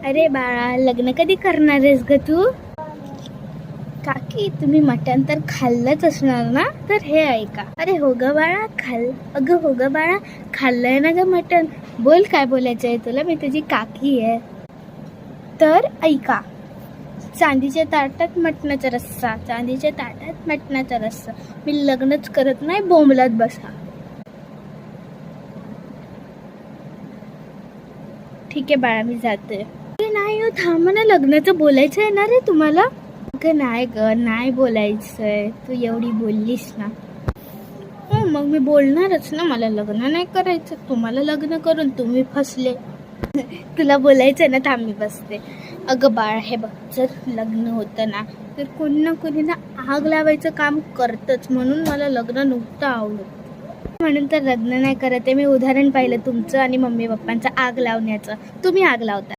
अरे बाळा, लग्न कधी करणार आहेस ग तू? काकी, तुम्ही मटण तर खाल्लंच असणार ना, तर हे ऐका. अरे हो ग बाळा, अगं हो ग बाळा, खाल्लंय ना ग मटण. बोल, काय बोलायचंय तुला? मी तुझी काकी आहे. तर ऐका, चांदीच्या ताटात मटणाचा रस्सा, चांदीच्या ताटात मटणाचा रस्सा. मी लग्नच करत नाही, बोंबलत बसा. ठीक आहे बाळा, मी जाते. नाही हो, थांब ना, लग्नाचं बोलायचं आहे ना रे तुम्हाला. अगं नाही ग, नाही बोलायचंय. तू एवढी बोललीस ना. हो, मग मी बोलणारच ना. मला लग्न नाही करायचं, तुम्हाला लग्न करून तुम्ही फसले. तुला बोलायचं ना, थांब मी बसते. अगं बाळ, हे बघ, जर लग्न होतं ना तर कोणी ना कोणी ना आग लावायचं काम करतच. म्हणून मला लग्न नव्हतं आवडत, म्हणून तर लग्न नाही करत आहे. मी उदाहरण पाहिलं तुमचं आणि मम्मी पप्पांचं आग लावण्याचं. तुम्ही आग लावता.